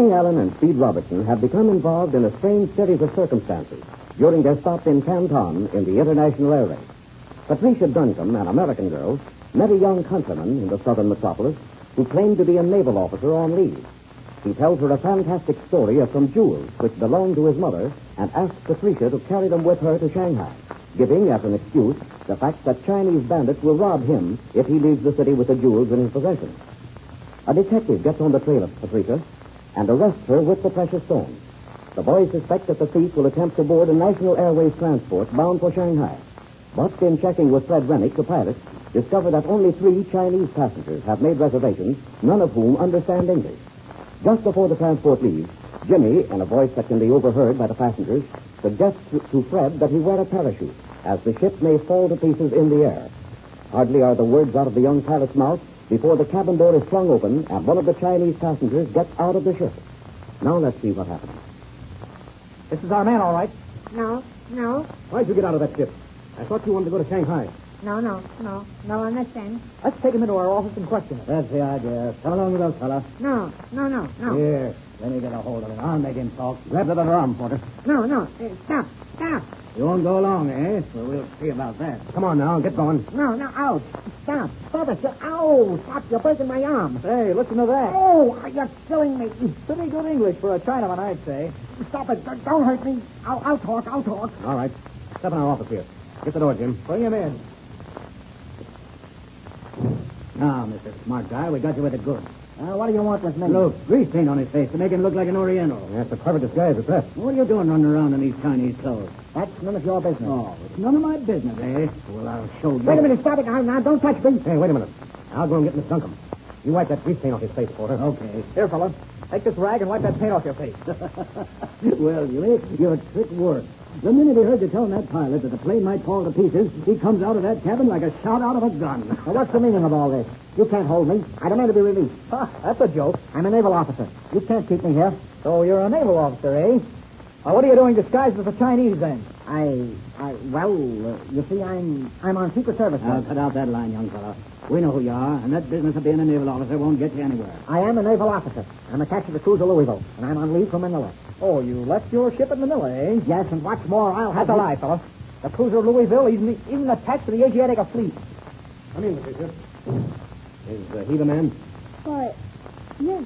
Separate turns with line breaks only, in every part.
Jimmy Allen and Speed Robertson have become involved in a strange series of circumstances during their stop in Canton in the International Air Race. Patricia Duncombe, an American girl, met a young countryman in the southern metropolis who claimed to be a naval officer on leave. He tells her a fantastic story of some jewels which belonged to his mother and asks Patricia to carry them with her to Shanghai, giving as an excuse the fact that Chinese bandits will rob him if he leaves the city with the jewels in his possession. A detective gets on the trail of Patricia and arrests her with the precious stones. The boys suspect that the thief will attempt to board a National Airways transport bound for Shanghai. But in checking with Fred Rennick, the pilot, discover that only 3 Chinese passengers have made reservations, none of whom understand English. Just before the transport leaves, Jimmy, in a voice that can be overheard by the passengers, suggests to Fred that he wear a parachute, as the ship may fall to pieces in the air. Hardly are the words out of the young pilot's mouth before the cabin door is flung open and one of the Chinese passengers gets out of the ship. Now let's see what happens.
This is our man, all right.
No.
Why'd you get out of that ship? I thought you wanted to go to Shanghai.
No, understand.
Let's take him into our office and question him.
That's the idea. Come along with us, fella.
No.
Here, let me get a hold of him. I'll make him talk. Grab the other arm, Porter.
No. Stop.
You won't go along, eh? Well, we'll see about that.
Come on now, get going.
No, ouch. Stop it. Ow, stop, you're breaking my arm.
Hey, listen to that.
Oh, you're killing me.
Pretty good English for a Chinaman, I'd say.
Stop it, don't hurt me. I'll talk.
All right. Step in our office here. Get the door, Jim.
Bring him in.
Now, Mr. Smart Guy, we got you with it good.
What do you want with me?
Look, grease paint on his face to make him look like an Oriental.
That's a clever disguise at that.
What are you doing running around in these Chinese clothes?
That's none of your business.
Oh, it's none of my business, eh? Well, I'll show you.
Wait a minute, stop it now. Don't touch me.
Hey, wait a minute. I'll go and get Miss Duncombe. You wipe that grease paint off his face, Porter.
Okay.
Here, fella. Take this rag and wipe that paint off your face.
Well, your trick worked. The minute he heard you telling that pilot that the plane might fall to pieces, he comes out of that cabin like a shot out of a gun.
Now, what's the meaning of all this? You can't hold me. I demand to be released.
That's a joke.
I'm a naval officer. You can't keep me here.
So you're a naval officer, eh? What are you doing disguised as a Chinese, then?
You see, I'm on Secret Service.
Now, cut out that line, young fella. We know who you are, and that business of being a naval officer won't get you anywhere.
I am a naval officer. I'm attached to the cruiser Louisville, and I'm on leave from Manila.
Oh, you left your ship in Manila, eh?
Yes, and what's more, I'll have
That's a lie, fella. The cruiser Louisville isn't attached to the Asiatic fleet.
Come in, Patricia. Is he the man?
Why, yes.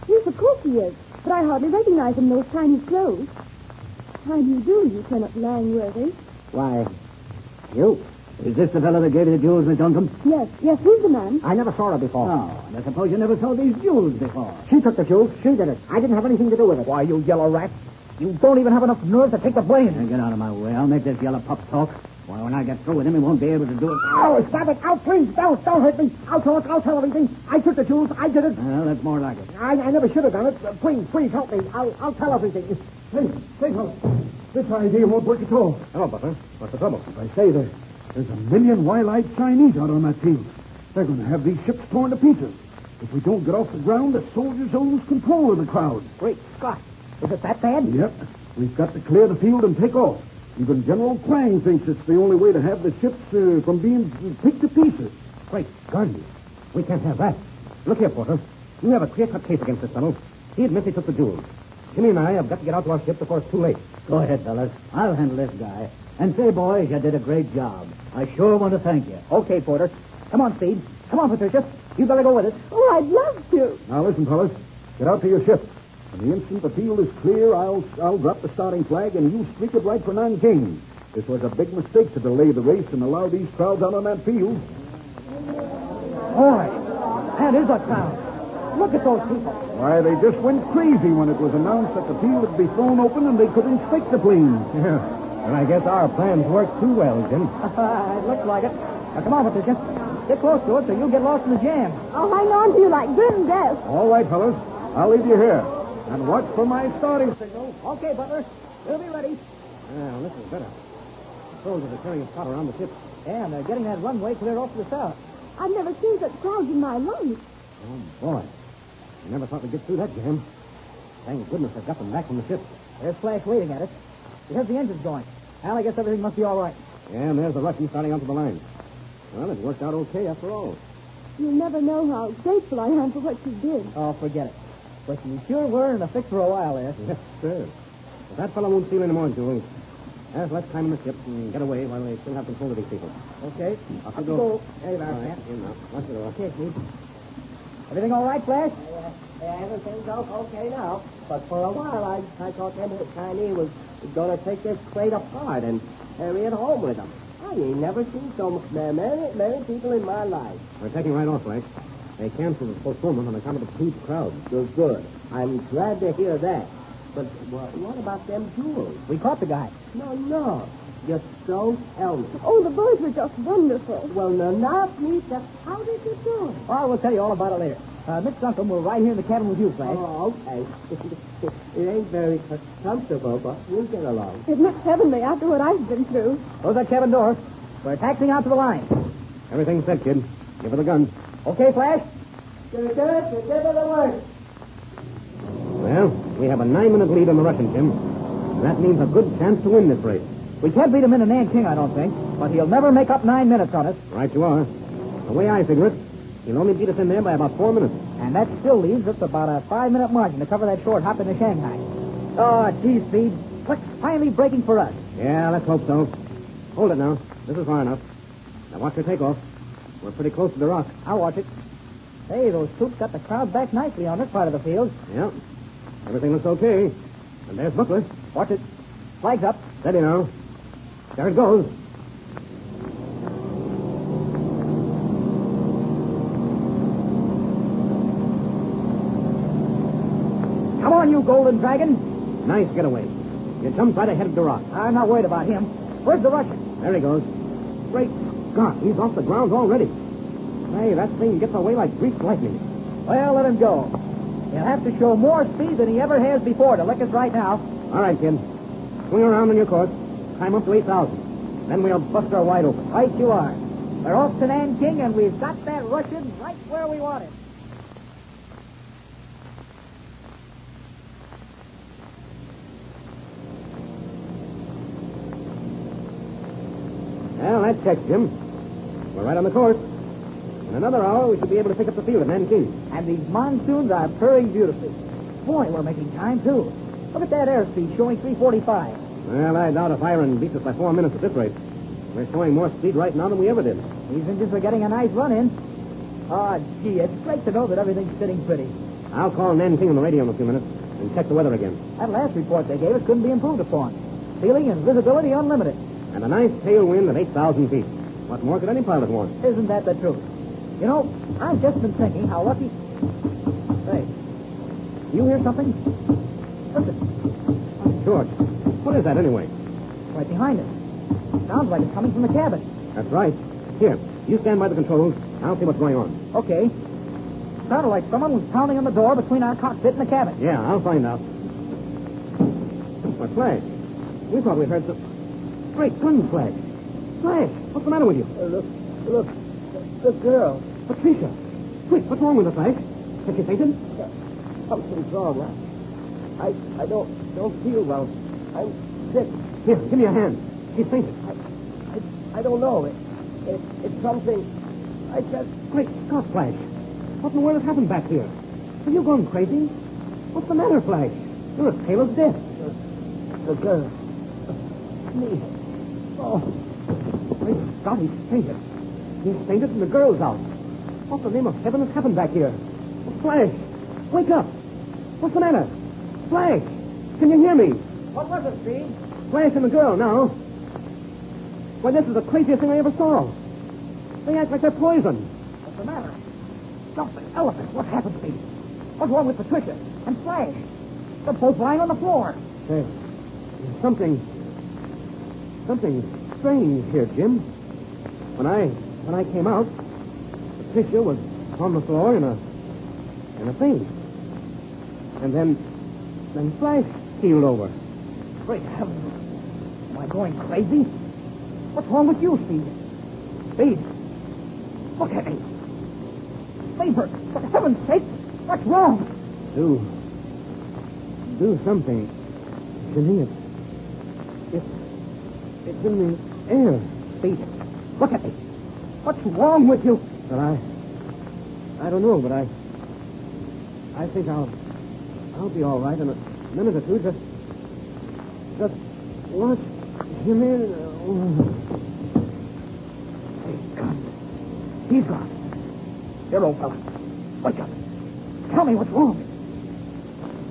Yes, of course he is. But I hardly recognize him in those Chinese clothes. How do you do, Lieutenant Langworthy?
Why, you. Is this the fellow that gave you the jewels, Miss Duncombe?
Yes, he's the man.
I never saw her before.
Oh, and I suppose you never saw these jewels before.
She took the jewels. She did it. I didn't have anything to do with it.
Why, you yellow rat. You don't even have enough nerve to take the blame.
Now, get out of my way. I'll make this yellow pup talk. Why, when I get through with him, he won't be able to do it.
Oh, stop it. Oh, please, don't hurt me. I'll talk. I'll tell everything. I took the jewels. I did it.
Well, that's more like it.
I never should have done it. Please help me. I'll tell everything.
Say, fellas. This idea won't work at all.
Hello, Butler. What's the trouble?
I say there's a million wild-eyed Chinese out on that field. They're going to have these ships torn to pieces. If we don't get off the ground, the soldiers will lose control of the crowd.
Great Scott. Is it that bad?
Yep. We've got to clear the field and take off. Even General Quang thinks it's the only way to have the ships from being picked to pieces.
Great gun. We can't have that. Look here, Porter. You have a clear-cut case against this fellow. He admits he took the jewels. Jimmy and I have got to get out to our ship before it's too late.
Go ahead, fellas. I'll handle this guy. And say, boys, you did a great job. I sure want to thank you.
Okay, Porter. Come on, Speed. Come on, Patricia. You better go with us.
Oh, I'd love to.
Now, listen, fellas. Get out to your ship. And the instant the field is clear, I'll drop the starting flag and you streak it right for Nanking. This was a big mistake to delay the race and allow these crowds out on that field.
Boy, that is a crowd. Look at those people.
Why, they just went crazy when it was announced that the field would be thrown open and they could inspect the planes.
Yeah. And I guess our plans worked too well, Jim.
It looks like it. Now, come on, Patricia. Get close to it so you'll get lost in the jam.
I'll hang on to you like grim death.
All right, fellas. I'll leave you here. And watch for my starting signal.
Okay, Butler. We'll be ready.
Well, this is better. The soldiers are carrying a spot around the ship.
Yeah, and they're getting that runway clear off to the south.
I've never seen such crowds in my life.
Oh, boy. I never thought we'd get through that jam. Thank goodness I got them back from the ship.
There's Flash waiting at us. Here's the engines going. Al, I guess everything must be all right.
Yeah, and there's the Russian starting onto the line. Well, it worked out okay after all.
You'll never know how grateful I am for what you did.
Oh, forget it. But you sure were in a fix for a while there.
Yes, sir. But that fellow won't steal any more, Julie. Yes, let's climb in the ship and get away while they still have control of these people.
Okay.
Off
Up
you
you
go.
go. There you are,
All right,
Cap.
in now. Watch the door.
Okay, Steve. Everything all right, Flash?
Everything's okay now. But for a while, I thought them Chinese was going to take this crate apart and carry it home with them. I ain't never seen so many people in my life.
We're taking right off, Flash. They canceled the postponement on account of the huge crowd.
Good. I'm glad to hear that. But what about them jewels?
We caught the guy.
No. Just don't tell me.
Oh, the boys were just wonderful.
Well, no, not me. Just how did you do it?
Oh, we'll tell you all about it later. Miss Duncan, we're right here in the cabin with you, Flash.
Oh, okay. It ain't very comfortable, but we'll get along.
Isn't it heavenly after what I've been through?
Close that cabin door. We're taxiing out to the line.
Everything's set, kid. Give her the gun.
Okay, Flash?
Good to the work.
Well, we have a 9-minute lead on the Russian, Jim. That means a good chance to win this race.
We can't beat him in Nanking, I don't think. But he'll never make up 9 minutes on us.
Right you are. The way I figure it, he'll only beat us in there by about 4 minutes.
And that still leaves us about a 5-minute margin to cover that short hop into Shanghai. Oh, geez, Speed. What's finally breaking for us?
Yeah, let's hope so. Hold it now. This is far enough. Now watch her take off. We're pretty close to the rock.
I'll watch it. Hey, those troops got the crowd back nicely on this part of the field.
Yeah. Everything looks okay. And there's Buckler.
Watch it. Flag's up.
Steady now. There it goes.
Come on, you golden dragon.
Nice getaway. You jumped right ahead of the rock.
I'm not worried about him. Where's the Russian?
There he goes. Great Scott, he's off the ground already. Hey, that thing gets away like Greek lightning.
Well, let him go. He'll have to show more speed than he ever has before to lick us right now.
All right, kid. Swing around on your course. Climb up to 8,000. Then we'll bust her wide open.
Right you are. We're off to Nanking, and we've got that Russian right where we want him.
Well, that checks, Jim. We're right on the course. In another hour, we should be able to pick up the field at Nanking.
And these monsoons are purring beautifully. Boy, we're making time, too. Look at that airspeed showing 345.
Well, I doubt if Iron beats us by 4 minutes at this rate. We're showing more speed right now than we ever did.
These engines are getting a nice run in. Oh, gee, it's great to know that everything's sitting pretty.
I'll call Nanking on the radio in a few minutes and check the weather again.
That last report they gave us couldn't be improved upon. Ceiling and visibility unlimited.
And a nice tailwind at 8,000 feet. What more could any pilot want?
Isn't that the truth? You know, I've just been thinking how lucky... Hey, you hear something? Listen.
George, what is that anyway?
Right behind us. Sounds like it's coming from the cabin.
That's right. Here, you stand by the controls. I'll see what's going on.
Okay. Sounded like someone was pounding on the door between our cockpit and the cabin.
Yeah, I'll find out. But Flash, we thought we heard some... Great gun, Flash. Flash, what's the matter with you?
Look, the girl.
Patricia. Quick, what's wrong with her, Flash? Has she fainted?
Something's wrong. I don't feel well. I'm sick.
Here, give me a hand. She's fainted.
I don't know. It's something. I just...
Great Scott, Flash. What in the world has happened back here? Have you gone crazy? What's the matter, Flash? You're as pale as death.
The girl. Me.
Oh. Great Scott, he's fainted. He's fainted and the girl's out. What the name of heaven has happened back here? Flash, wake up. What's the matter? Flash, can you hear me?
What was it, Steve?
Flash and the girl now. Why, this is the craziest thing I ever saw. They act like they're poisoned.
What's the matter? Something. Elephant. What happened, Steve? What's wrong with Patricia and Flash? They're both lying on the floor.
There's something strange here, Jim. When I came out, Patricia was on the floor in a faint. And then Flash keeled over.
Great heavens. Am I going crazy? What's wrong with you, Steve? Steve, look at me. Favor, for heaven's sake, what's wrong?
Do something. Jimmy, it's in the air.
Steve, look at me. What's wrong with you?
But I don't know, but I think I'll I'll be all right in a minute or two. Just watch him in.
He's gone. He's gone. Here, old fella. Wake up. Tell me what's wrong.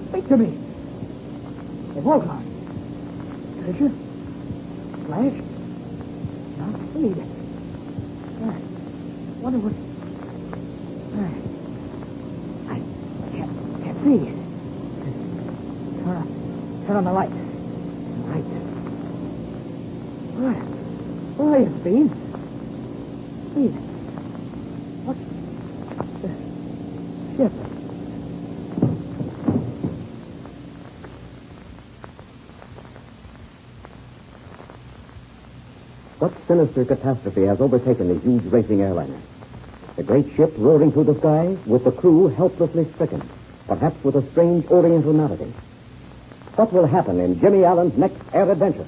Speak to me. They've all gone. Tricia? Flash? Not Speed. I wonder what... I can't see. Turn on the light. Light. Where are you, Speed? Speed. What? Ship.
What sinister catastrophe has overtaken the huge racing airliner? The great ship roaring through the sky with the crew helplessly stricken, perhaps with a strange oriental malady. What will happen in Jimmy Allen's next air adventure?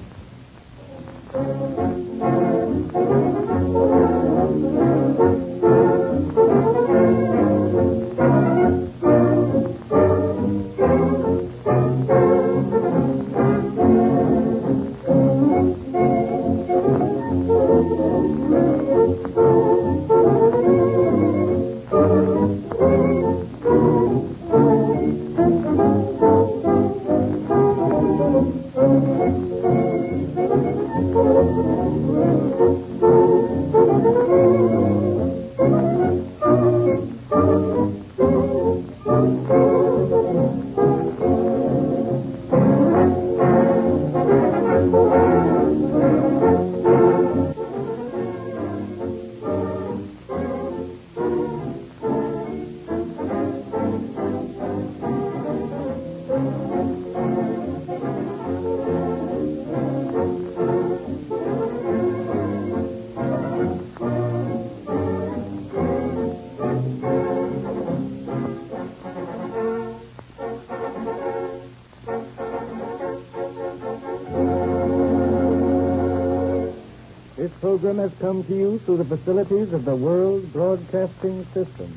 This program has come to you through the facilities of the World Broadcasting System.